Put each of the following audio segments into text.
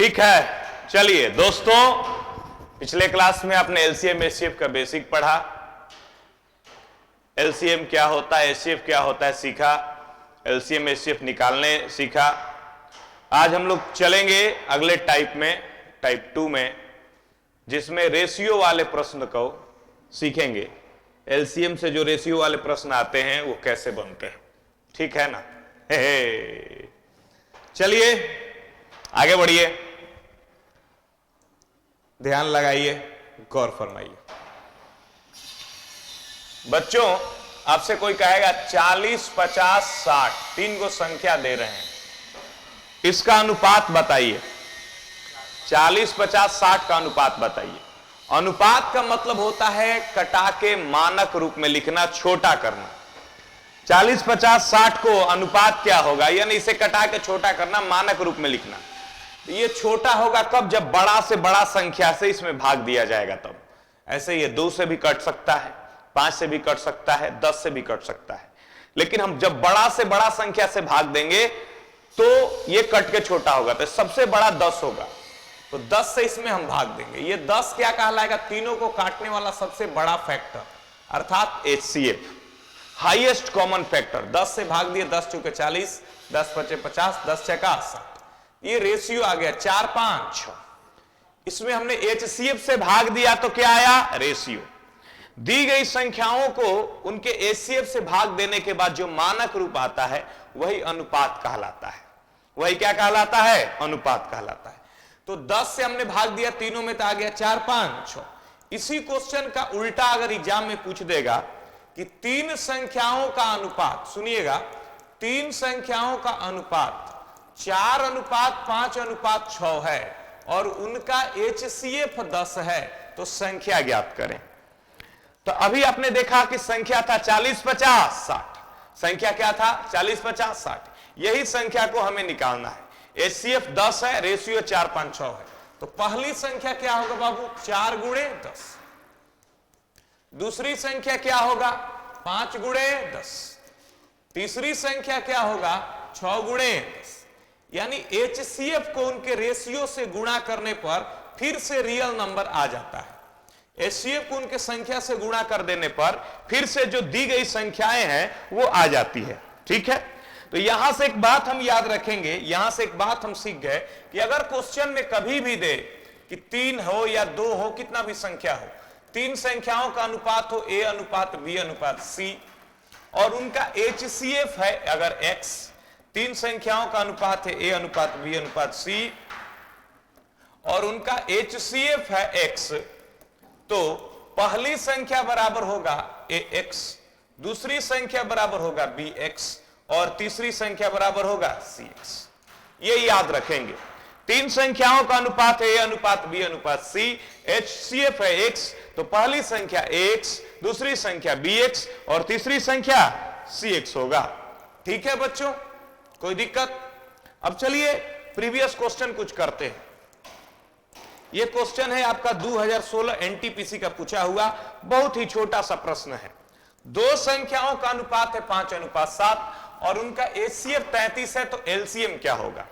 ठीक है, चलिए दोस्तों, पिछले क्लास में आपने एलसीएम एचसीएफ का बेसिक पढ़ा, एलसीएम क्या होता है, एचसीएफ क्या होता है सीखा, एलसीएम एचसीएफ निकालने सीखा। आज हम लोग चलेंगे अगले टाइप में, टाइप 2 में, जिसमें रेशियो वाले प्रश्न को सीखेंगे। एलसीएम से जो रेशियो वाले प्रश्न आते हैं वो कैसे बनते हैं, ठीक है ना। चलिए आगे बढ़िए, ध्यान लगाइए, गौर फरमाइए। बच्चों, आपसे कोई कहेगा 40, 50, 60 तीन को संख्या दे रहे हैं, इसका अनुपात बताइए। 40, 50, 60 का अनुपात बताइए। अनुपात का मतलब होता है कटा के मानक रूप में लिखना, छोटा करना। 40, 50, 60 को अनुपात क्या होगा, यानी इसे कटा के छोटा करना, मानक रूप में लिखना। ये छोटा होगा कब, जब बड़ा से बड़ा संख्या से इसमें भाग दिया जाएगा तब। ऐसे ये 2 से भी कट सकता है, 5 से भी कट सकता है, 10 से भी कट सकता है, लेकिन हम जब बड़ा से बड़ा संख्या से भाग देंगे तो ये कट के छोटा होगा। तो सबसे बड़ा 10 होगा, तो 10 से इसमें हम भाग देंगे। ये 10 क्या कहलाएगा, तीनों को काटने वाला सबसे बड़ा फैक्टर, अर्थात एचसीएफ, हाईएस्ट कॉमन फैक्टर। 10 से भाग दिए, 10 चौके 40, 10 पचे 50, 10 छक्का 60। ये रेशियो आ गया 4, 5, 6। इसमें हमने एचसीएफ से भाग दिया तो क्या आया, रेशियो। दी गई संख्याओं को उनके एचसीएफ से भाग देने के बाद जो मानक रूप आता है वही अनुपात कहलाता है। वही क्या कहलाता है, अनुपात कहलाता है। तो 10 से हमने भाग दिया, तीनों में तो आ गया 4, 5, 6। इसी क्वेश्चन का उल्टा अगर एग्जाम में पूछ देगा कि 3 संख्याओं का अनुपात, सुनिएगा, 3 संख्याओं का अनुपात 4:5:6 है और उनका एचसीएफ 10 है, तो संख्या ज्ञात करें। तो अभी आपने देखा कि संख्या था 40, 50, 60। संख्या क्या था, 40, 50, 60। यही संख्या को हमें निकालना है। एचसीएफ 10 है, रेशियो 4, 5, 6 है। तो पहली संख्या क्या होगा बाबू, 4 गुणे 10। दूसरी संख्या क्या होगा, 5 गुणे 10। तीसरी संख्या क्या होगा, 6 गुणे 10। यानी एचसीएफ को उनके रेशियो से गुणा करने पर फिर से रियल नंबर आ जाता है। एचसीएफ को उनके संख्या से गुणा कर देने पर फिर से जो दी गई संख्याएं हैं वो आ जाती है, ठीक है। तो यहां से एक बात हम याद रखेंगे, यहां से एक बात हम सीख गए कि अगर क्वेश्चन में कभी भी दे कि 3 हो या 2 हो, कितना भी संख्या हो, 3 संख्याओं का अनुपात हो ए अनुपात बी अनुपात सी, और उनका एचसीएफ है अगर x, 3 संख्याओं का अनुपात है ए अनुपात बी अनुपात सी, और उनका एचसीएफ है x, तो पहली संख्या बराबर होगा ax, दूसरी संख्या बराबर होगा bx, और तीसरी संख्या बराबर होगा cx। ये याद रखेंगे। 3 संख्याओं का अनुपात है a अनुपात b अनुपात c, HCF है x, तो पहली संख्या ax, दूसरी संख्या bx और तीसरी संख्या cx होगा। ठीक है बच्चों, कोई दिक्कत। अब चलिए प्रीवियस क्वेश्चन कुछ करते हैं। यह क्वेश्चन है आपका 2016 एनटीपीसी का पूछा हुआ, बहुत ही छोटा सा प्रश्न है। 2 संख्याओं का अनुपात है 5:7 और उनका एचसीएफ 33 है, तो एलसीएम क्या होगा।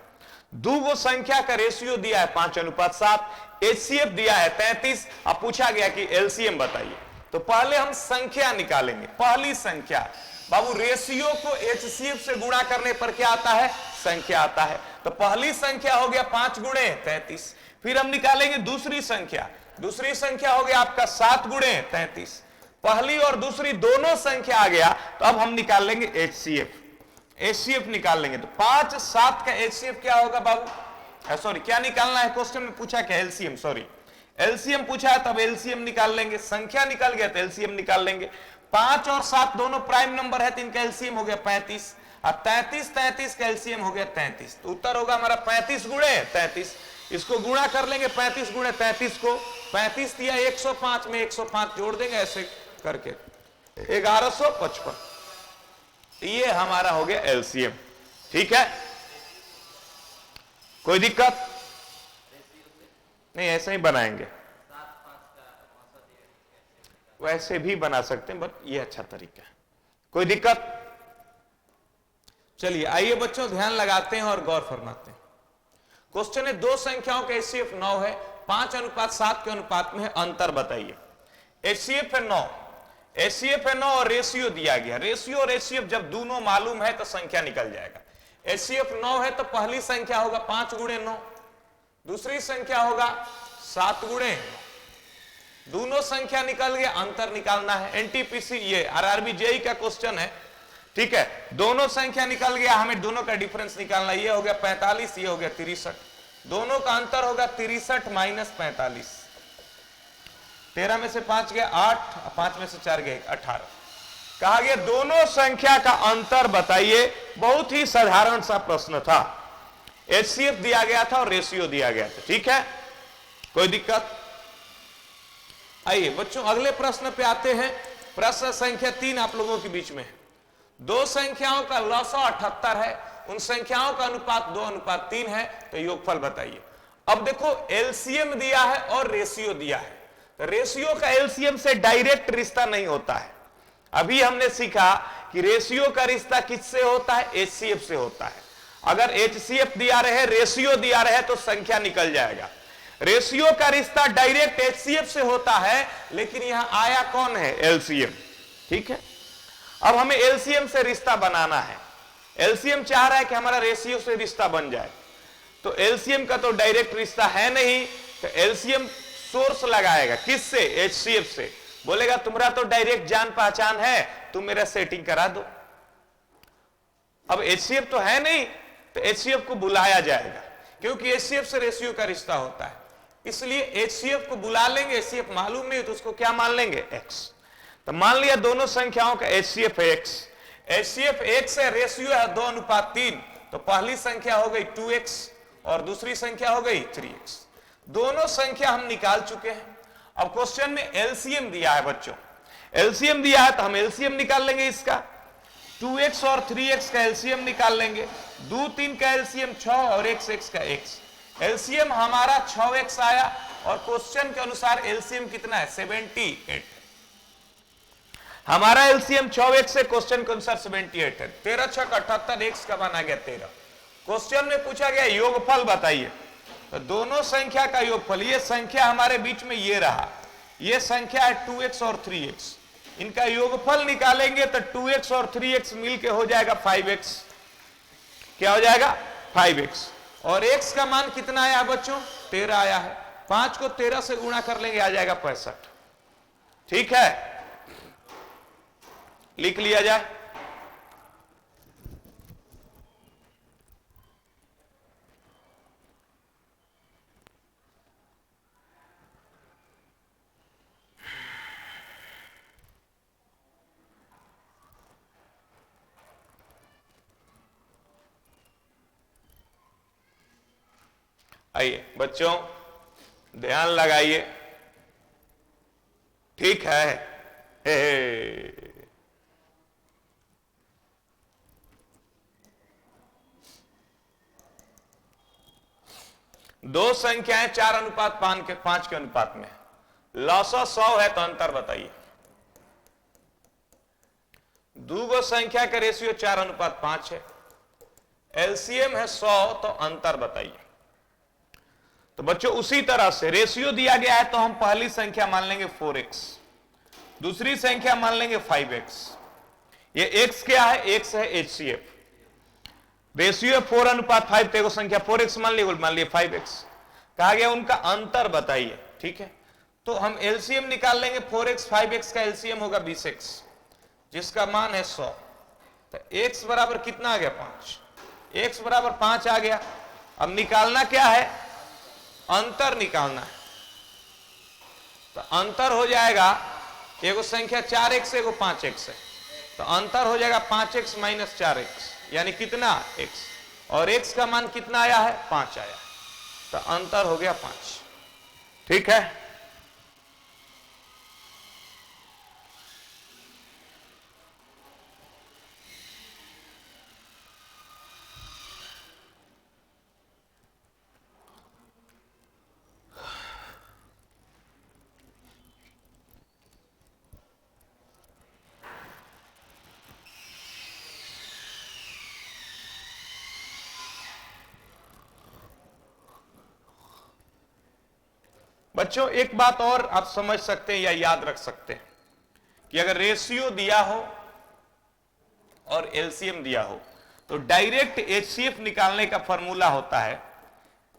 2 संख्या का रेशियो दिया है 5:7, एचसीएफ दिया है 33। अब पूछा गया कि एलसीएम बताइए। तो पहले हम संख्या निकालेंगे। पहली संख्या बाबू, रेशियो को एचसीएफ से गुणा करने पर क्या आता है, संख्या आता है। तो पहली संख्या हो गया 5 गुणे 33। फिर हम निकालेंगे दूसरी संख्या। दूसरी संख्या हो गया आपका 7 गुणे 33। पहली और दूसरी दोनों संख्या आ गया, तो अब हम निकाल लेंगे एचसीएफ। एचसीएफ निकाल लेंगे, तो 5, 7 का एचसीएफ क्या होगा बाबू, सॉरी क्या निकालना है, क्वेश्चन में पूछा क्या, एलसीएम, सॉरी एलसीएम पूछा है, तब एलसीएम निकाल लेंगे। संख्या निकाल गया तो एलसीएम निकाल लेंगे। 5 और 7 दोनों प्राइम नंबर है, तो इनका एलसीएम हो गया 35, और 33 का एलसीएम हो गया 33। तो उत्तर होगा हमारा 35 गुणे 33। इसको गुणा कर लेंगे 35 गुणे 33 को, 35 दिया 105 में 105 जोड़ देंगे ऐसे करके 1155। ये हमारा हो गया एलसीएम। ठीक है, कोई दिक्कत नहीं, ऐसे ही बनाएंगे, वैसे भी बना सकते हैं, बट ये अच्छा तरीका है। कोई दिक्कत। चलिए आइए बच्चों, ध्यान लगाते हैं और गौर फरमाते हैं। क्वेश्चन है दो संख्याओं का एचसीएफ 9 है, 5:7 के अनुपात में है, अंतर बताइए। एचसीएफ है 9, एचसीएफ है 9 और रेशियो दिया गया। रेशियो और एचसीएफ जब दोनों मालूम है तो संख्या निकल जाएगा। एचसीएफ 9 है तो पहली संख्या होगा 5 गुणे 9, दूसरी संख्या होगा 7 गुणे, दोनों संख्या निकल गया, अंतर निकालना है। एनटीपीसी ये आरआरबी जेई का क्वेश्चन है, ठीक है। दोनों संख्या निकल गया, हमें दोनों का डिफरेंस निकालना। ये हो गया 45, ये हो गया 63, दोनों का अंतर होगा 63 माइनस 45। 13 में से 5 गया 8, 5 में से 4 गए 18। कहा गया दोनों संख्या का अंतर बताइए। बहुत ही साधारण सा प्रश्न था, एचसीएफ दिया गया था और रेशियो दिया गया था, ठीक है, कोई दिक्कत? आइए बच्चों अगले प्रश्न पे आते हैं। प्रश्न संख्या 3 आप लोगों के बीच में है। दो संख्याओं का लसाअ 78 है, उन संख्याओं का अनुपात 2:3 है, तो योगफल बताइए। अब देखो एलसीएम दिया है और रेशियो दिया है, तो रेशियो का एलसीएम से डायरेक्ट रिश्ता नहीं होता है। अभी हमने सीखा कि रेशियो का रिश्ता किससे होता है? एचसीएफ से होता है। अगर एचसीएफ दिया रहे, रेशियो दिया रहे तो संख्या निकल जाएगा। रेशियो का रिश्ता डायरेक्ट एचसीएफ से होता है, लेकिन यहां आया कौन है? एलसीएम, ठीक है। अब हमें एलसीएम से रिश्ता बनाना है। एलसीएम चाह रहा है कि हमारा रेशियो से रिश्ता बन जाए, तो एलसीएम का तो डायरेक्ट रिश्ता है नहीं, तो एलसीएम सोर्स लगाएगा किससे? एचसीएफ से। बोलेगा तुम्हारा तो डायरेक्ट जान पहचान है, तुम मेरा सेटिंग करा दो। अब एचसीएफ तो है नहीं, तो एचसीएफ को बुलाया जाएगा, क्योंकि एचसीएफ से रेशियो का रिश्ता होता है, इसलिए एचसीएफ को बुला लेंगे। एचसीएफ मालूम नहीं तो उसको क्या मान लेंगे? एक्स। तो मान लिया दोनों संख्याओं का एचसीएफ है एक्स, एचसीएफ एक्स है, रेशियो है 2:3, तो पहली संख्या हो गई 2x और दूसरी संख्या हो गई 3x। दोनों संख्या हम निकाल चुके हैं। अब क्वेश्चन में एलसीएम दिया है बच्चों, एलसीएम दिया है तो हम एलसीएम निकाल लेंगे इसका। 2x और 3x का एलसीएम निकाल लेंगे। 2 3 का एलसीएम 6 और x का x। एलसीएम हमारा 6x आया और क्वेश्चन के अनुसार एलसीएम कितना है? 78। हमारा एलसीएम 6x से क्वेश्चन के अनुसार 78 है। 13 6 78, x का मान आ गया 13। क्वेश्चन में पूछा गया योगफल बताइए, तो दोनों संख्या का योगफल, ये संख्या हमारे बीच में ये रहा, ये संख्या है 2x और 3x, इनका योगफल निकालेंगे तो 2x और 3x मिलके हो जाएगा 5x। क्या हो जाएगा? 5x। और x का मान कितना आया बच्चों? 13 आया है। 5 को 13 से गुणा कर लेंगे, आ जाएगा 65। ठीक है, लिख लिया जाए। आइए बच्चों ध्यान लगाइए, ठीक है। दो संख्याएं 4:5 के अनुपात में, लसाअ 100 है तो अंतर बताइए। दो संख्या का रेशियो 4:5 है, एलसीएम है 100, तो अंतर बताइए। तो बच्चों उसी तरह से रेशियो दिया गया है तो हम पहली संख्या मान लेंगे 4x, दूसरी संख्या मान लेंगे 5x। ये x क्या है? x है एचसीएफ। रेशियो 4:5, तो संख्या 4x मान लिए 5x। कहा गया उनका अंतर बताइए, ठीक है। तो हम एलसीएम निकाल लेंगे। 4x 5x का एलसीएम होगा 20x, जिसका मान है 100। तो x बराबर कितना आ गया? 5। x बराबर 5 आ गया। अब निकालना क्या है? अंतर निकालना है। तो अंतर हो जाएगा, एगो संख्या 4x एगो 5x है, तो अंतर हो जाएगा 5x माइनस 4x, यानी कितना? x। और x का मान कितना आया है? 5 आया, तो अंतर हो गया 5। ठीक है, बच्चों एक बात और आप समझ सकते हैं या याद रख सकते हैं कि अगर रेशियो दिया हो और एलसीएम दिया हो तो डायरेक्ट एचसीएफ निकालने का फॉर्मूला होता है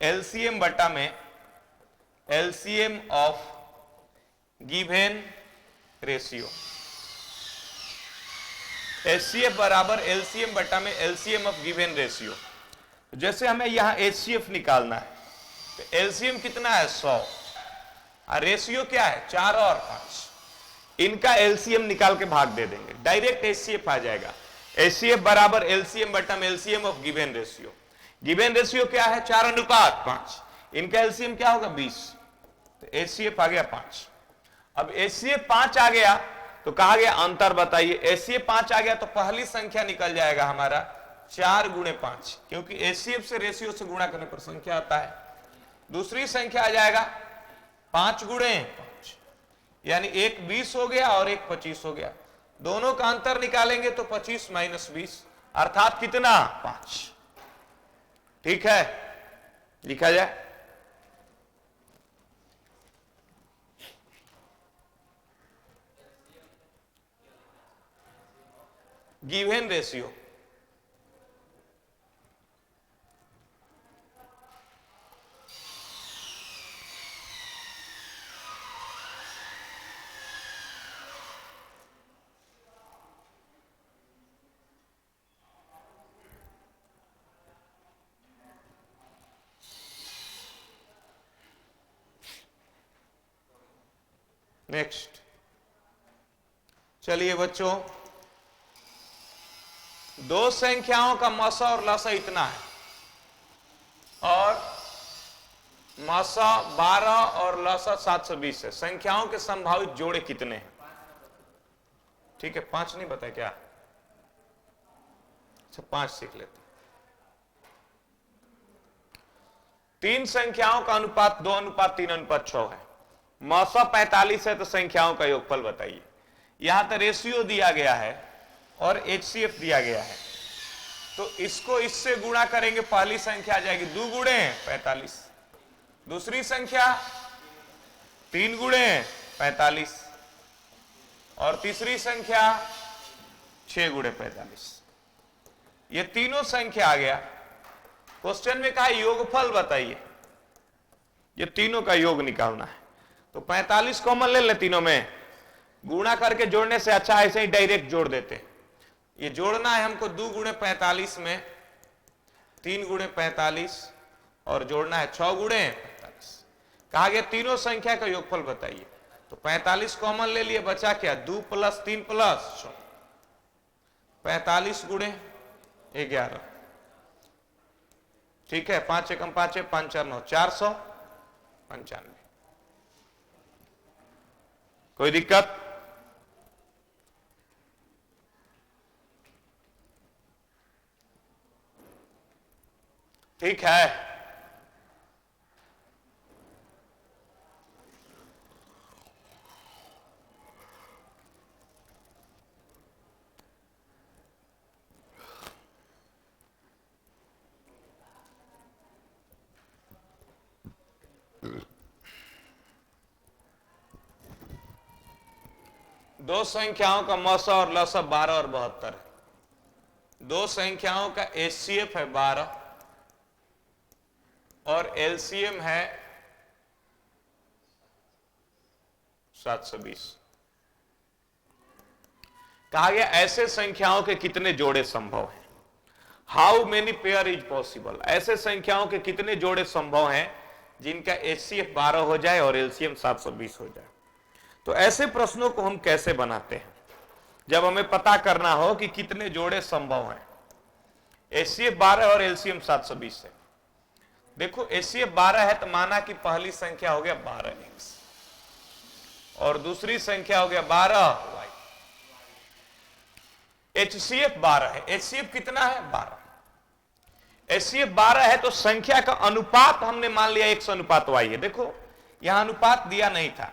एलसीएम बटा में LCM of given ratio. HCF बराबर एलसीएम बटा में एलसीएम ऑफ गिवन रेशियो। जैसे हमें यहां एचसीएफ निकालना है तो एलसीएम कितना है 100 और रेशियो क्या है 4 और 5। इनका एलसीएम निकाल के भाग दे देंगे, डायरेक्ट एचसीएफ आ जाएगा। एचसीएफ बराबर एलसीएम बटा में LCM of given ratio. Given ratio क्या है 4:5। इनका एलसीएम क्या होगा 20, तो एचसीएफ आ गया 5। अब एचसीएफ 5 आ गया तो कहा गया अंतर बताइए। एचसीएफ 5 आ गया तो पहली संख्या निकल जाएगा हमारा 4 × 5, क्योंकि एचसीएफ से रेशियो से गुणा करने पर संख्या आता है। दूसरी संख्या आ जाएगा 5 × 5, यानी एक 20 हो गया और एक 25 हो गया। दोनों का अंतर निकालेंगे तो 25 - 20 अर्थात कितना 5। ठीक है, लिखा जाए गिवन रेशियो। नेक्स्ट, चलिए बच्चों, दो संख्याओं का मसा और लसा इतना है और मसा 12 और लसा 720 है। संख्याओं के संभावित जोड़े कितने हैं? ठीक है, 5 नहीं बताए क्या? अच्छा 5 सीख लेते। 3 संख्याओं का अनुपात 2:3:6 है। मौसा 45 है तो संख्याओं का योगफल बताइए। यहां तो रेशियो दिया गया है और एचसीएफ दिया गया है, तो इसको इससे गुणा करेंगे, पहली संख्या आ जाएगी 2 × 45, दूसरी संख्या 3 × 45 और तीसरी संख्या 6 × 45। ये तीनों संख्या आ गया। क्वेश्चन में कहा योगफल बताइए, ये तीनों का योग निकालना है। तो 45 कॉमन ले लें, तीनों में गुणा करके जोड़ने से अच्छा ऐसे ही डायरेक्ट जोड़ देते। ये जोड़ना है हमको 2 × 45 में 3 × 45 और जोड़ना है 6 × 45। कहा गया तीनों संख्या का योगफल बताइए। तो 45 कॉमन ले लिए, बचा क्या 2 + 3 + 6, 45 × 11। ठीक है, 5 × 1 = 5, 5 × 4 = 9, 495। कोई दिक्कत? ठीक है, दो संख्याओं का मौसा और लसा 12 और 72 है। दो संख्याओं का एचसीएफ है 12 और एलसीएम है 720। कहा गया ऐसे संख्याओं के कितने जोड़े संभव हैं? How many pair is possible? ऐसे संख्याओं के कितने जोड़े संभव हैं जिनका एचसीएफ 12 हो जाए और एलसीएम 720 हो जाए? तो ऐसे प्रश्नों को हम कैसे बनाते हैं जब हमें पता करना हो कि कितने जोड़े संभव हैं। एचसीएफ 12 और एलसीएम 720 है। देखो एचसीएफ 12 है तो माना कि पहली संख्या हो गया 12x और दूसरी संख्या हो गया 12y। एचसीएफ 12 है। एचसीएफ कितना है 12। एचसीएफ 12 है तो संख्या का अनुपात हमने मान लिया x/y है। देखो यहां अनुपात दिया नहीं था,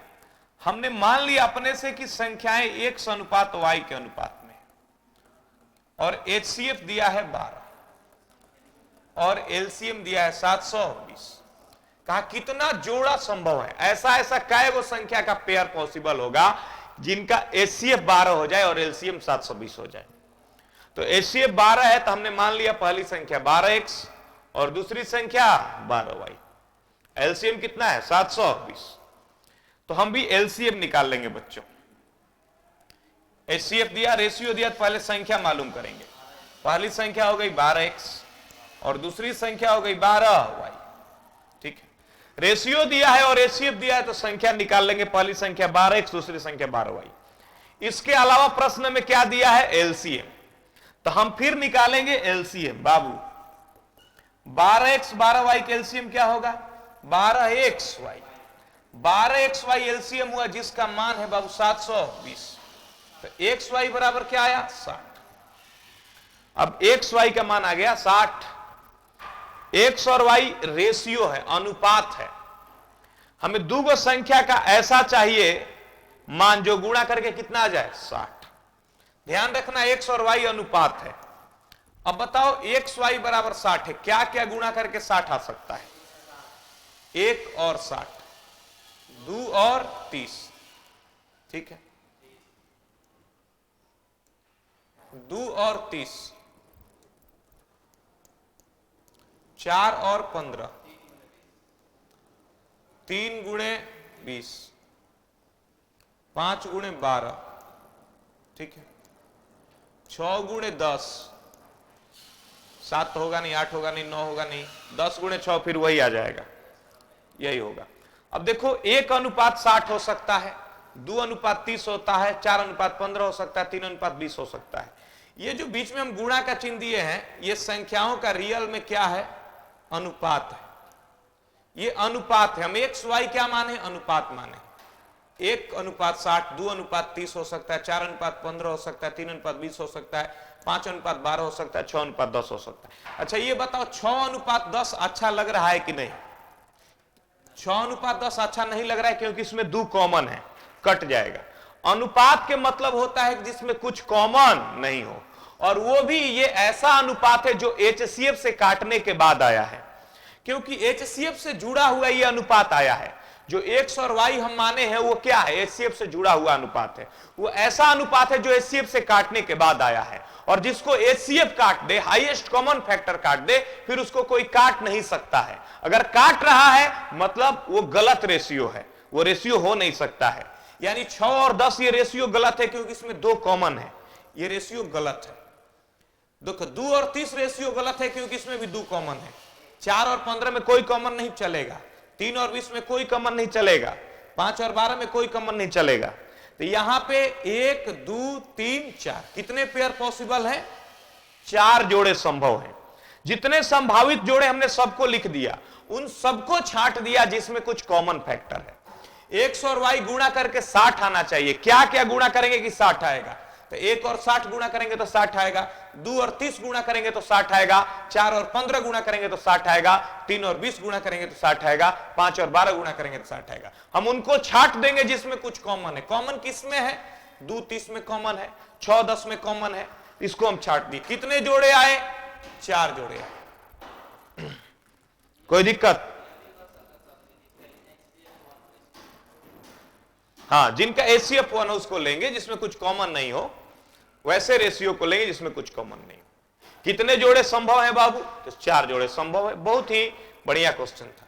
हमने मान लिया अपने से कि संख्याएं x/y के अनुपात में। और एचसीएफ दिया है 12 और एलसीएम दिया है 720। कहा कितना जोड़ा संभव है, ऐसा ऐसा कै वो संख्या का पेयर पॉसिबल होगा जिनका एचसीएफ 12 हो जाए और एलसीएम 720 हो जाए। तो एचसीएफ 12 है तो हमने मान लिया पहली संख्या 12x और दूसरी संख्या 12y। एलसीएम कितना है 720। तो हम भी एलसीएम निकाल लेंगे बच्चों। एचसीएफ दिया, रेशियो दिया, तो पहले संख्या मालूम करेंगे। पहली संख्या हो गई 12x और दूसरी संख्या हो गई 12y। ठीक है, रेशियो दिया है और एचसीएफ दिया है तो संख्या निकाल लेंगे। पहली संख्या 12x, दूसरी संख्या 12y। इसके अलावा प्रश्न में क्या दिया है, एलसीएम, तो हम फिर निकालेंगे एलसीएम। बाबू 12x 12y के एलसीएम क्या होगा, 12xy। 12xy एलसीएम हुआ जिसका मान है बाबू 720। तो xy बराबर क्या आया 60। अब xy का मान आ गया 60। x और y रेशियो है, अनुपात है। हमें दो संख्या का ऐसा चाहिए मान जो गुणा करके कितना आ जाए 60। ध्यान रखना x और y अनुपात है। अब बताओ xy बराबर 60 है, क्या क्या गुणा करके 60 आ सकता है, 1 और 60, 2 और 30। ठीक है, 2 और 30, 4 और 15, 3 गुणे 20, 5 गुणे 12। ठीक है, 6 गुणे 10, 7 होगा नहीं, 8 होगा नहीं, 9 होगा नहीं, 10 गुणे 6 फिर वही आ जाएगा, यही होगा। अब देखो 1 अनुपात 60 हो सकता है, 2 अनुपात 30 होता है, 4 अनुपात 15 हो सकता है, 3 अनुपात 20 हो सकता है। ये जो बीच में हम गुणा का चिन्ह दिए हैं, ये संख्याओं का रियल में क्या है, अनुपात है। ये अनुपात है, हम एक्स वाई क्या माने, अनुपात माने। 1 अनुपात 60, 2 अनुपात 30 हो सकता है, 4 अनुपात 15 हो सकता है, 3 अनुपात 20 हो सकता है, 5 अनुपात 12 हो सकता है, 6 अनुपात 10 हो सकता है। अच्छा ये बताओ 6 अनुपात 10 अच्छा लग रहा है कि नहीं, 6 अनुपात 10 अच्छा नहीं लग रहा है क्योंकि इसमें 2 कॉमन है, कट जाएगा। अनुपात के मतलब होता है जिसमें कुछ कॉमन नहीं हो, और वो भी ये ऐसा अनुपात है जो एचसीएफ से काटने के बाद आया है, क्योंकि एचसीएफ से जुड़ा हुआ ये अनुपात आया है। जो एक्स और वाई हम माने हैं वो क्या है, एचसीएफ से जुड़ा हुआ अनुपात है। वो ऐसा अनुपात है जो एचसीएफ से काटने के बाद आया है, और जिसको एचसीएफ काट दे, हाईएस्ट कॉमन फैक्टर काट दे, फिर उसको कोई काट नहीं सकता है। अगर काट रहा है मतलब वो गलत रेशियो है, वो रेशियो हो नहीं सकता है। यानी 6 और 10 ये रेशियो गलत है क्योंकि इसमें 2 कॉमन है, ये रेशियो गलत है। देखो 2 और 30 रेशियो गलत है क्योंकि इसमें भी 2 कॉमन है। 4 और 15 में कोई कॉमन नहीं चलेगा, 3 और 20 में कोई कॉमन नहीं चलेगा, 5 और 12 में कोई कॉमन नहीं चलेगा। तो यहां पे 1 2 3 4 कितने पेयर पॉसिबल है, 4 जोड़े संभव है। जितने संभावित जोड़े हमने सबको लिख दिया, उन सबको छांट दिया जिसमें कुछ कॉमन फैक्टर है। एक्स और वाई गुणा करके 60 आना चाहिए। क्या क्या गुणा करेंगे कि 60 आएगा, तो 1 और 60 गुणा करेंगे तो 60 आएगा, 2 और 30 गुणा करेंगे तो 60 आएगा, 4 और 15 गुणा करेंगे तो 60 आएगा, 3 और 20 गुणा करेंगे तो 60 आएगा, 5 और 12 गुणा करेंगे तो 60 आएगा। हम उनको छांट देंगे जिसमें कुछ कॉमन है। कॉमन किसमें है, 2 30 में कॉमन है, 6 10 में कॉमन है, इसको हम छांट दिए। कितने जोड़े आए, 4 जोड़े आए। कोई दिक्कत, हाँ, जिनका एचसीएफ 1 है उसको लेंगे, जिसमें कुछ कॉमन नहीं हो वैसे रेशियो को लेंगे जिसमें कुछ कॉमन नहीं हो। कितने जोड़े संभव है बाबू, तो 4 जोड़े संभव है। बहुत ही बढ़िया क्वेश्चन था।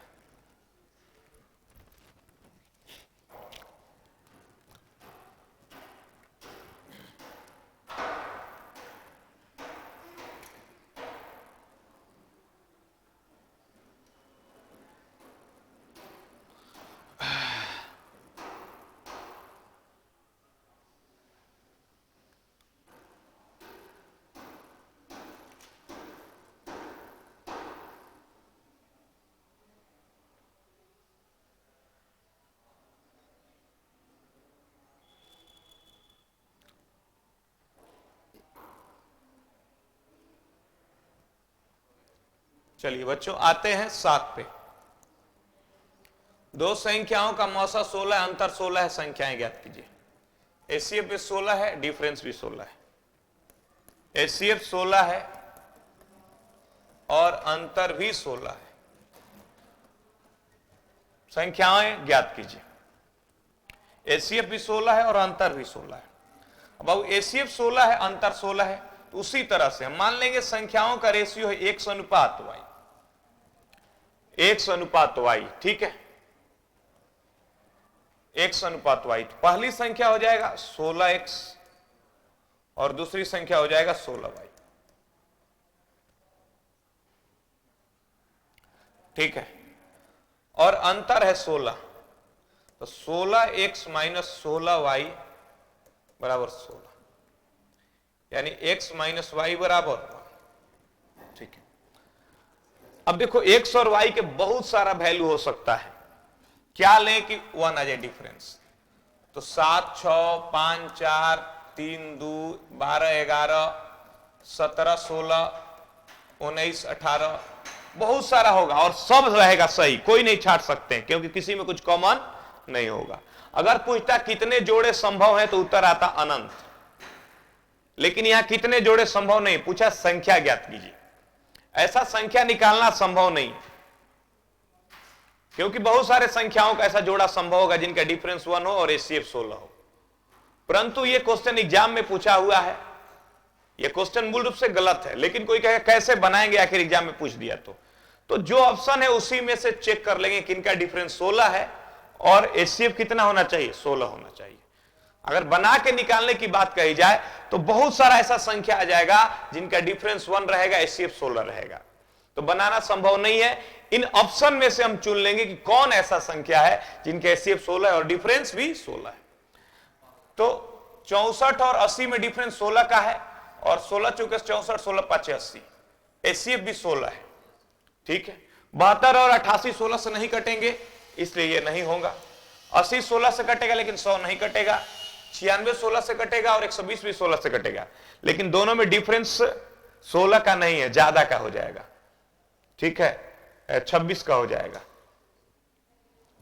चलिए बच्चों आते हैं 7 पे। दो संख्याओं का मौसा 16 है, अंतर 16 है, संख्याएं ज्ञात कीजिए। एचसीएफ भी 16 है, डिफरेंस भी 16 है। एचसीएफ 16 है और अंतर भी 16 है। संख्याएं ज्ञात कीजिए। एचसीएफ भी 16 है और अंतर भी 16 है। अब एचसीएफ 16 है, अंतर 16 है, तो उसी तरह से हम मान लेंगे संख्याओं का रेशियो है 1:y, 1:y, ठीक है, 1:y। तो पहली संख्या हो जाएगा 16x और दूसरी संख्या हो जाएगा 16y, ठीक है, और अंतर है 16, तो 16x - 16y बराबर 16, यानी x - y बराबर 1, ठीक है। अब देखो x और y के बहुत सारा वैल्यू हो सकता है, क्या लें कि 1 आ जाए डिफरेंस, तो 7, 6, 5, 4, 3, 2, 12, 11, 17, 16, 19, 18, बहुत सारा होगा और सब रहेगा सही, कोई नहीं छाट सकते हैं क्योंकि किसी में कुछ कॉमन नहीं होगा। अगर पूछता कितने जोड़े संभव है तो उत्तर आता अनंत, लेकिन यहां कितने जोड़े संभव नहीं, पूछा संख्या ज्ञात कीजिए। ऐसा संख्या निकालना संभव नहीं, क्योंकि बहुत सारे संख्याओं का ऐसा जोड़ा संभव होगा जिनका डिफरेंस 1 हो और एचसीएफ 16 हो, परंतु यह क्वेश्चन एग्जाम में पूछा हुआ है, यह क्वेश्चन मूल रूप से गलत है, लेकिन कोई कहे कैसे बनाएंगे, आखिर एग्जाम में पूछ दिया तो जो ऑप्शन है उसी में से चेक कर लेंगे किनका डिफरेंस 16 है और एचसीएफ कितना होना चाहिए, 16 होना चाहिए। अगर बना के निकालने की बात कही जाए तो बहुत सारा ऐसा संख्या आ जाएगा जिनका डिफरेंस 1 रहेगा, एचसीएफ 16 रहेगा, तो बनाना संभव नहीं है। इन ऑप्शन में से हम चुन लेंगे कि कौन ऐसा संख्या है जिनका एचसीएफ 16 है और डिफरेंस भी 16 है। तो 64 और 80 में डिफरेंस 16 का है और 16 चौके 64, 16 5 80, एचसीएफ भी 16 है, ठीक है। 72 और 88 16 से नहीं कटेंगे, इसलिए ये नहीं होगा। 80 16 से कटेगा लेकिन 100 नहीं कटेगा, 96 16 से कटेगा और 120 भी 16 से कटेगा, लेकिन दोनों में डिफरेंस 16 का नहीं है, ज्यादा का हो जाएगा, ठीक है, 26 का हो जाएगा,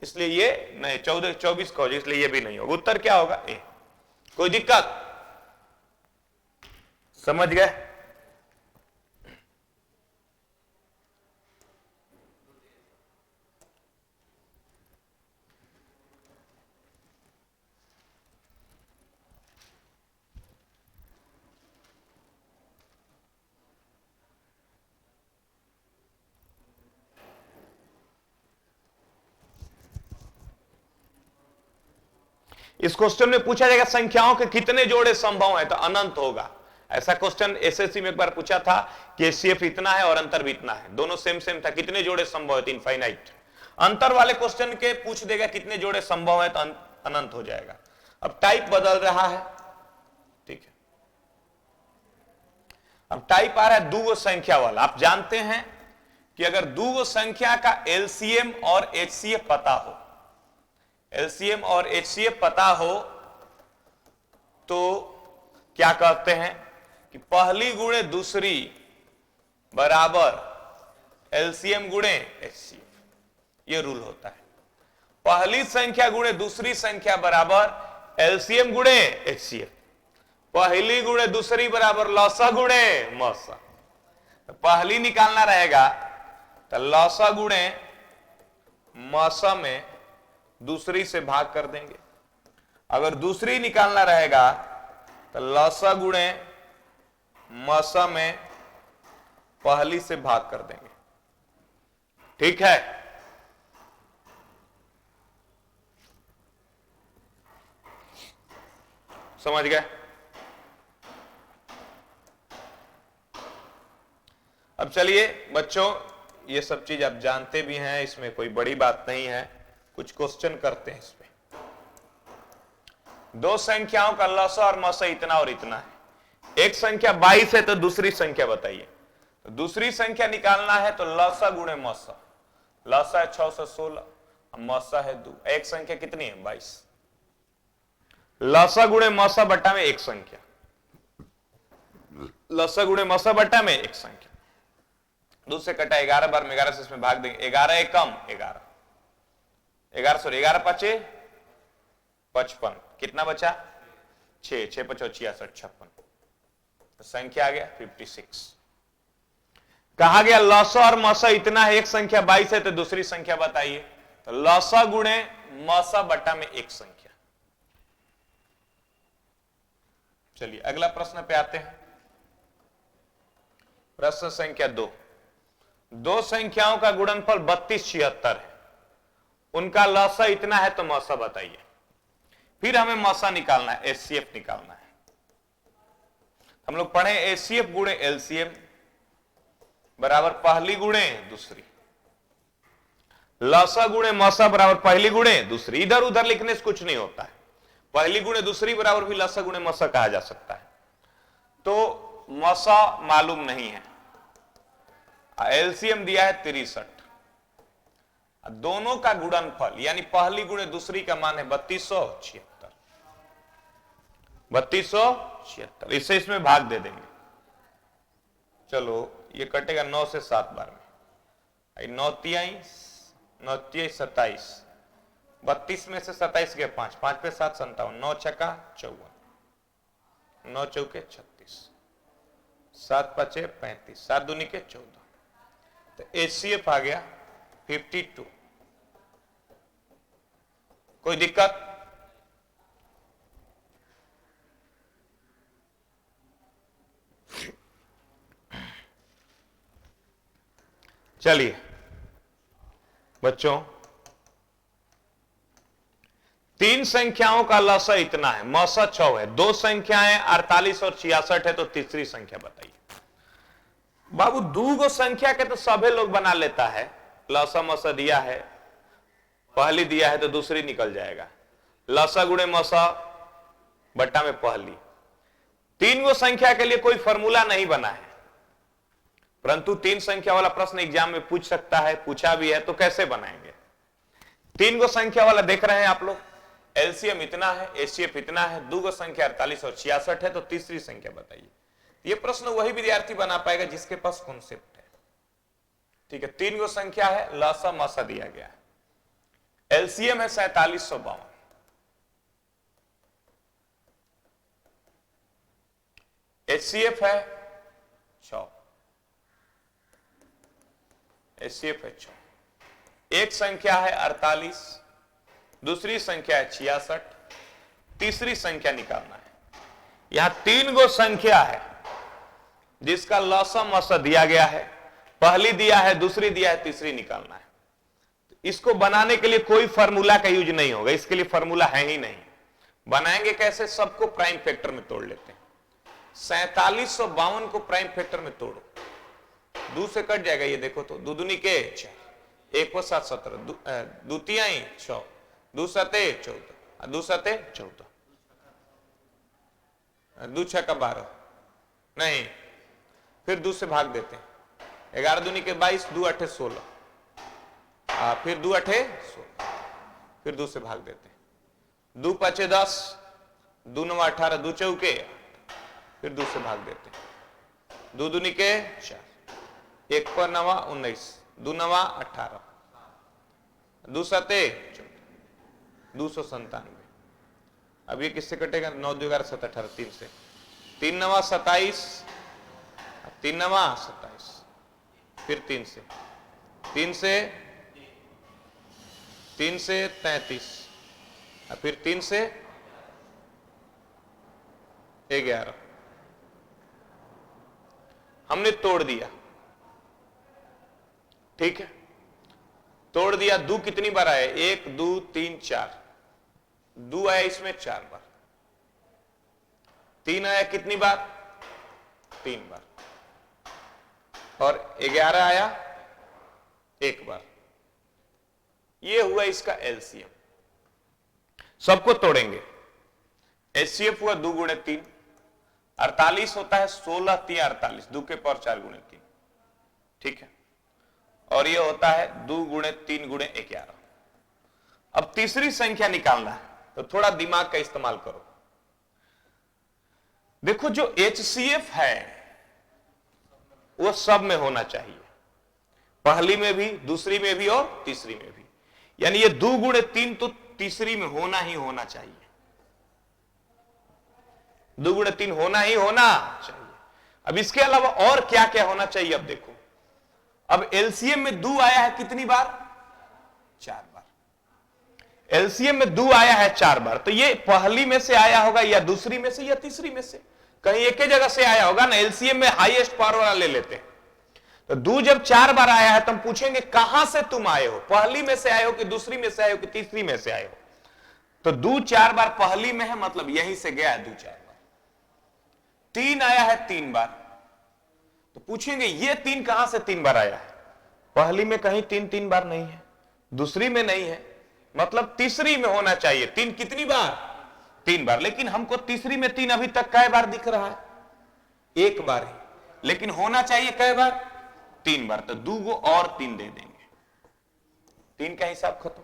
इसलिए ये नहीं, 14 24 का हो जाएगा, इसलिए ये भी नहीं होगा। उत्तर क्या होगा, ए। कोई दिक्कत, समझ गए? इस क्वेश्चन में पूछा जाएगा संख्याओं के कितने जोड़े संभव है, तो अनंत होगा। ऐसा क्वेश्चन एसएससी में एक बार पूछा था कि एचसीएफ इतना है और अंतर भी इतना है, दोनों सेम सेम था, कितने जोड़े संभव है, तो इनफाइनाइट। अंतर वाले क्वेश्चन के पूछ देगा कितने जोड़े संभव है, तो अनंत हो जाएगा। अब टाइप बदल रहा है, ठीक है, अब टाइप आ रहा है दो संख्या वाला। आप जानते हैं कि अगर दो संख्या का एलसीएम और एचसीएफ पता हो, एलसीएम और एचसीएफ पता हो तो क्या कहते हैं कि पहली गुणे दूसरी बराबर एलसीएम गुणे एचसीएफ, ये रूल होता है। पहली संख्या गुणे दूसरी संख्या बराबर एलसीएम गुणे एचसीएफ, पहली गुणे दूसरी बराबर लौसा गुणे मौसा। तो पहली निकालना रहेगा तो लौसा गुणे मौसा में दूसरी से भाग कर देंगे, अगर दूसरी निकालना रहेगा तो लौसा गुणे मौसा में पहली से भाग कर देंगे, ठीक है। समझ गए? अब चलिए बच्चों, ये सब चीज आप जानते भी हैं, इसमें कोई बड़ी बात नहीं है, कुछ क्वेश्चन करते हैं इसमें। दो संख्याओं का लसा और मसा इतना और इतना है, एक संख्या 22 है तो दूसरी संख्या बताइए। तो दूसरी संख्या निकालना है तो लसा गुणे मसा, लसा है 6 से 16, मसा है 2, एक संख्या कितनी है 22, लसा गुणे मसा बट्टा में एक संख्या, लसा गुणे मसा बट्टा में एक संख्या, 2 से कटा 11 बार में 11 से इसमें भाग देंगे, 11 एक कम 11, 11 5 55, कितना बचा 6, 6 5 66, 56, तो संख्या आ गया 56। कहा गया लौसा और मौसा इतना है, एक संख्या 22 है तो दूसरी संख्या बताइए, तो लसा गुणे मसा बटा में एक संख्या। चलिए अगला प्रश्न पे आते हैं। प्रश्न संख्या 2। दो संख्याओं का गुणनफल 3276 है, उनका लसा इतना है तो मसा बताइए। फिर हमें मसा निकालना है, एचसीएफ निकालना है। हम लोग पढ़े एचसीएफ गुणे एलसीएम बराबर पहली गुणे दूसरी, लसा गुणे मसा बराबर पहली गुणे दूसरी। इधर उधर लिखने से कुछ नहीं होता है, पहली गुणे दूसरी बराबर भी लसा गुणे मसा कहा जा सकता है। तो मसा मालूम नहीं है, एलसीएम दिया है 63, दोनों का गुणनफल यानी पहली गुणे दूसरी का मान है 3276। 3276 इसे इसमें भाग दे देंगे। चलो ये कटेगा 9 से 7 बार में, 9 तिहाई 9 तिहाई 27, 32 में से 27 गए 5, 5 पे 7 57, 9 छक्का 54, 9 चौके 36, 7 पचे 35, 7 दूनी के 14। तो एचसीएफ आ गया 52। कोई दिक्कत? चलिए बच्चों, तीन संख्याओं का लसा इतना है, मसा 6 है, दो संख्याएं 48 और 66 है, तो तीसरी संख्या बताइए। बाबू दूगो संख्या के तो सभी लोग बना लेता है, लसा मसा दिया है, पहली दिया है तो दूसरी निकल जाएगा, लसा गुणे मसा बट्टा में पहली। तीन गो संख्या के लिए कोई फॉर्मूला नहीं बना है, परंतु तीन संख्या वाला प्रश्न एग्जाम में पूछ सकता है, पूछा भी है, तो कैसे बनाएंगे? तीन गो संख्या वाला देख रहे हैं आप लोग, एलसीएम इतना है, एचसीएफ इतना है, दो गो संख्या 48 और 66 है, तो तीसरी संख्या बताइए। ये प्रश्न वही विद्यार्थी बना पाएगा जिसके पास कॉन्सेप्ट है। ठीक है, तीन गो संख्या है, लसा मसा दिया गया है, एलसीएम है 4752, एचसीएफ है 6, एचसीएफ है 6, एक संख्या है 48, दूसरी संख्या है 66, तीसरी संख्या निकालना है। यहां तीन गो संख्या है जिसका लसा मसा दिया गया है, पहली दिया है, दूसरी दिया है, तीसरी निकालना है। इसको बनाने के लिए कोई फार्मूला का यूज नहीं होगा, इसके लिए फार्मूला है ही नहीं। बनाएंगे कैसे? सबको प्राइम फैक्टर में तोड़ लेते हैं। 4752 को प्राइम फैक्टर में तोड़ो, 2 से कट जाएगा, ये देखो तो, 2 दूनी के 4, 1 को 7 17, 2 तिहाई 6, 2 सते 14, 2 सते 14, 2 छक्का 12, नहीं, फिर 2 से भाग देते हैं, 11 दूनी के 22, 2 अठे 16, फिर 2 अठे 16, फिर 2 से भाग देते हैं, 2 पचे 10, 2 9 18, 2 चौके 8, फिर 2 से भाग देते हैं, 2 दूनी के 4, 1 पर 9 19, 2 9 18, 2 सते 14, 297। अब ये किससे कटेगा? 9 2 11 7 18, 3 से, 3 9 27, 3 9 27, फिर 3 से, 3 से 33, फिर 3 से 11, हमने तोड़ दिया। ठीक है, तोड़ दिया। 2 कितनी बार आया? 1 2 3 4, 2 आया इसमें 4 बार, 3 आया कितनी बार? 3 बार, और 11 आया 1 बार। ये हुआ इसका एलसीएम। सबको तोड़ेंगे। एचसीएफ हुआ 2 गुणे 3, 48 होता है 16 3 48, 2 के पावर 4 गुणे 3। ठीक है, और ये होता है 2 गुणे 3 गुणे 11। अब तीसरी संख्या निकालना है, तो थोड़ा दिमाग का इस्तेमाल करो। देखो, जो एचसीएफ है वो सब में होना चाहिए, पहली में भी, दूसरी में भी और तीसरी में भी। यानी ये 2 गुणे 3 तो तीसरी में होना ही होना चाहिए, 2 गुणे 3 होना ही होना चाहिए। अब इसके अलावा और क्या क्या होना चाहिए? अब देखो, अब एलसीएम में 2 आया है कितनी बार? 4 बार। एलसीएम में 2 आया है 4 बार, तो ये पहली में से आया होगा या दूसरी में से या तीसरी में से, कहीं एक ही जगह से आया होगा ना। एलसीएम में हाईएस्ट पावर वाला ले लेते हैं। तो 2 जब 4 बार आया है तो हम पूछेंगे कहां से तुम आए हो, पहली में से आए हो कि दूसरी में से आए हो कि तीसरी में से आए हो। तो 2 4 बार पहली में है, मतलब यहीं से गया है 2 4 बार। 3 आया है 3 बार, तो पूछेंगे ये 3 कहां से 3 बार आया है। पहली में कहीं 3 बार नहीं है, दूसरी में नहीं है, मतलब तीसरी में होना चाहिए। 3 कितनी बार? 3 बार। लेकिन हमको तीसरी में 3 अभी तक कई बार दिख रहा है? 1 बार ही, लेकिन होना चाहिए कई बार? 3 बार। तो 2 गो और 3 दे देंगे, 3 का हिसाब खत्म।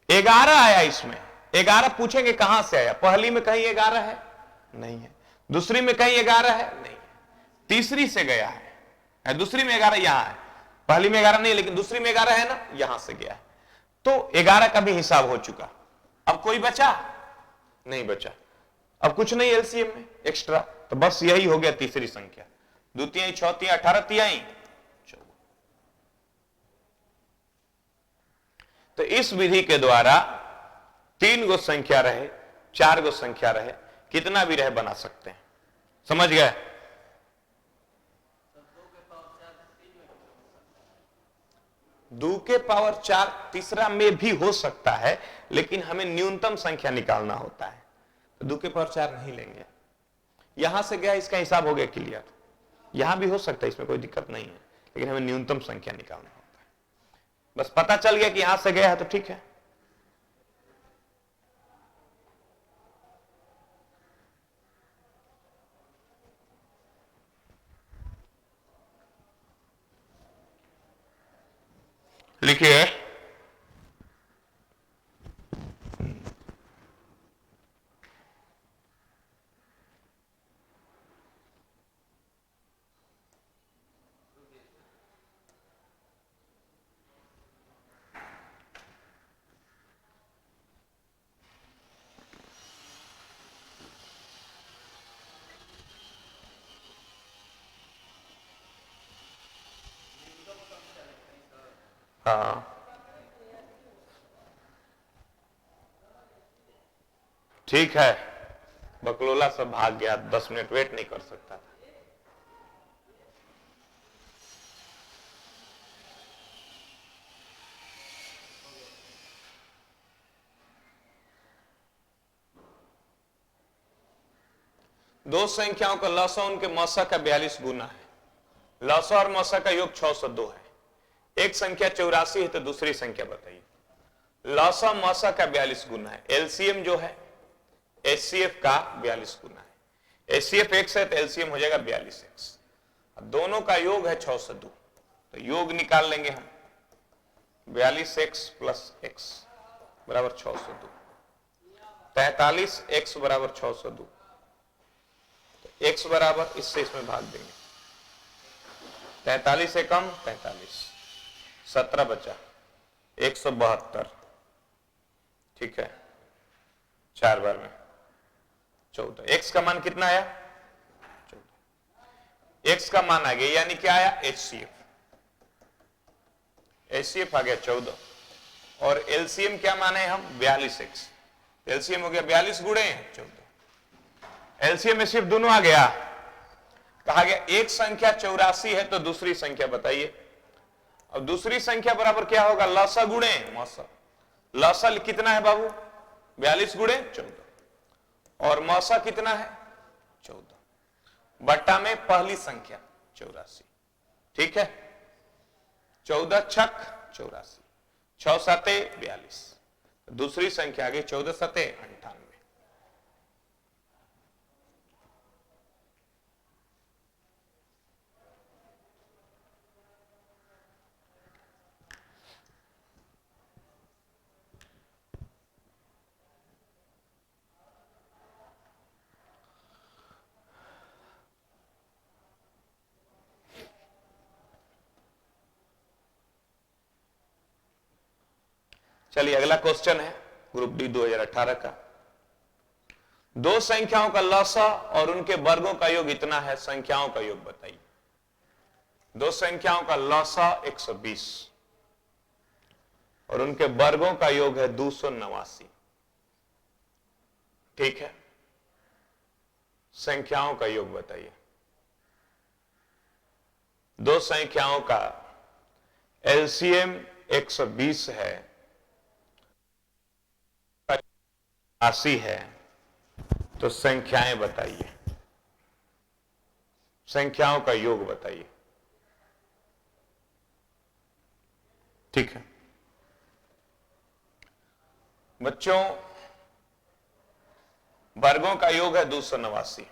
11 आया इसमें, 11 पूछेंगे कहां से आया। पहली में कहीं 11 है? नहीं है। दूसरी में कहीं 11 है? नहीं है। तीसरी से गया है, दूसरी में 11 यहां है, पहली में 11 नहीं, लेकिन दूसरी में 11 है ना, यहां से गया है। तो 11 का भी हिसाब हो चुका। अब कोई बचा? नहीं बचा। अब कुछ नहीं एलसीएम में एक्स्ट्रा, तो बस यही हो गया तीसरी संख्या। 2 तिहाई 6 तिहाई 18 तिहाई 14। तो इस विधि के द्वारा 3 गो संख्या रहे, 4 गो संख्या रहे, कितना भी रहे बना सकते हैं। समझ गए? दो के पावर 4 तीसरा में भी हो सकता है, लेकिन हमें न्यूनतम संख्या निकालना होता है, तो 2 के पावर 4 नहीं लेंगे। यहां से गया, इसका हिसाब हो गया क्लियर। यहां भी हो सकता है, इसमें कोई दिक्कत नहीं है, लेकिन हमें न्यूनतम संख्या निकालना होता है। बस पता चल गया कि यहां से गया है तो ठीक है। लिखिए, हाँ ठीक है। बकलोला सब भाग गया, 10 मिनट वेट नहीं कर सकता था। दो संख्याओं का लसा उनके मसा का 42 गुना है। लसा और मसा का योग 602 है। एक संख्या 84 है तो दूसरी संख्या बताइए। लसा मसा का 42 गुना है। एलसीएम जो है एचसीएफ का 42 गुना है। एचसीएफ x है तो एलसीएम हो जाएगा 42x। दोनों का योग है 602, तो योग निकाल लेंगे हम। 42x प्लस x बराबर 602, 43x बराबर 602। x बराबर इससे इसमें भाग देंगे, 43 से कम 43, 17 बचा, 172। ठीक है, 4 बार में 14। x का मान कितना आया? 14। x का मान आ गया, यानी क्या आया? HCF। HCF आ गया 14, और LCM क्या माने हम? 42x। LCM हो गया 42 गुणे 14। LCM HCF दोनों आ गया। कहा गया एक संख्या 84 है तो दूसरी संख्या बताइए। अब दूसरी संख्या बराबर क्या होगा? लसा गुणे मसा। लसा कितना है बाबू? 42 गुणे 14, और मौसा कितना है? 14 बट्टा में पहली संख्या 84। ठीक है, 14 छक 84, 6 सते 42। दूसरी संख्या आ गई 14 सते 98। चलिए अगला क्वेश्चन है ग्रुप डी 2018 का। दो संख्याओं का लसा और उनके वर्गों का योग इतना है, संख्याओं का योग बताइए। दो संख्याओं का लसा 120 और उनके वर्गों का योग है 289। ठीक है, संख्याओं का योग बताइए। दो संख्याओं का एलसीएम 120 है, 80 है, तो संख्याएं बताइए, संख्याओं का योग बताइए। ठीक है बच्चों, वर्गों का योग है 289,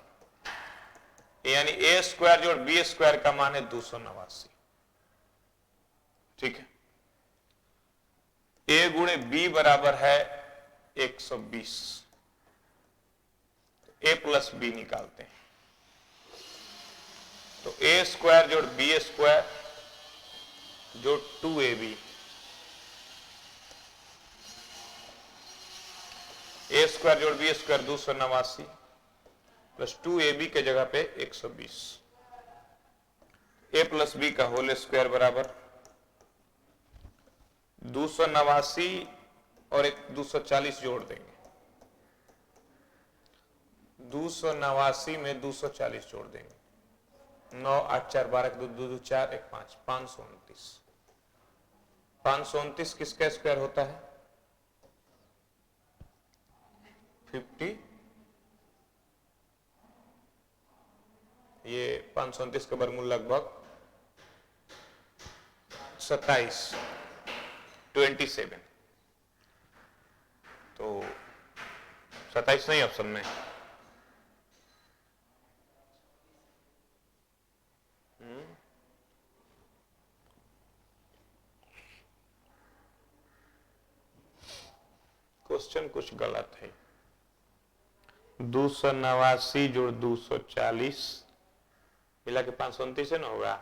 यानी ए स्क्वायर जोड़ बी स्क्वायर का मान है 289। ठीक है, ए गुणे बी बराबर है 120, ए प्लस बी निकालते हैं, तो ए स्क्वायर जोड़ बी स्क्वायर जोड़ 2ab, ए स्क्वायर जोड़ बी स्क्वायर 289 प्लस 2ab के जगह पे 120, ए प्लस बी का होल स्क्वायर बराबर 289 और एक 240 जोड़ देंगे, 289 में 240 जोड़ देंगे, 9 8 4 12 2 2 2 4 1 5 529। 529 किसका स्क्वायर होता है? 50। ये 529 का वर्गमूल लगभग 27, 27। तो 27 नहीं ऑप्शन में, क्वेश्चन कुछ गलत है। 289 जोड़ 240 मिला के 529 ना होगा।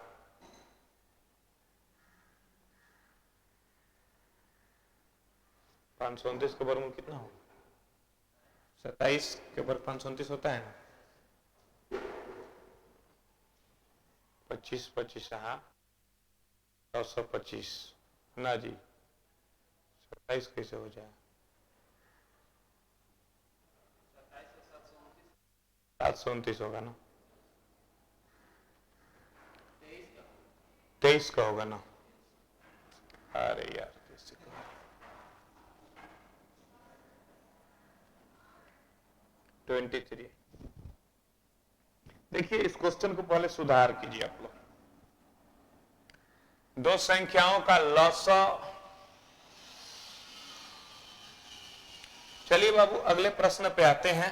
पांच सौ 529 का वर्गमूल कितना होगा? 27 के ऊपर 529 होता है ना। 25 25 हाँ 925 ना जी, 27 कैसे हो जाए? 729 होगा ना, 23 का होगा ना। अरे यार 23। देखिए इस क्वेश्चन को पहले सुधार कीजिए आप लोग। दो संख्याओं का लसा, चलिए बाबू अगले प्रश्न पे आते हैं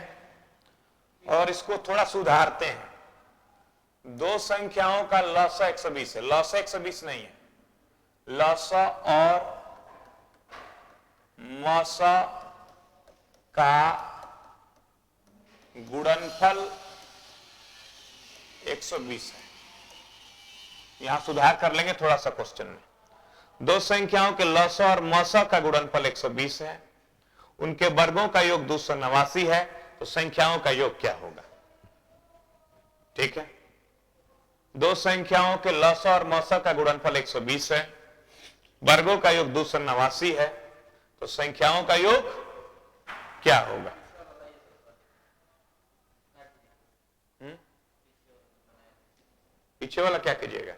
और इसको थोड़ा सुधारते हैं। दो संख्याओं का लसा 120 है, लसा 120 नहीं है, लसा और मसा का गुणनफल 120 है। यहां सुधार कर लेंगे थोड़ा सा क्वेश्चन में। दो संख्याओं के लसा और मसा का गुणनफल 120 है, उनके वर्गों का योग 289 है, तो संख्याओं का योग क्या होगा? ठीक है, दो संख्याओं के लसा और मसा का गुणनफल 120 है, वर्गों का योग 289 है, तो संख्याओं का योग क्या होगा? पीछे वाला क्या कीजिएगा?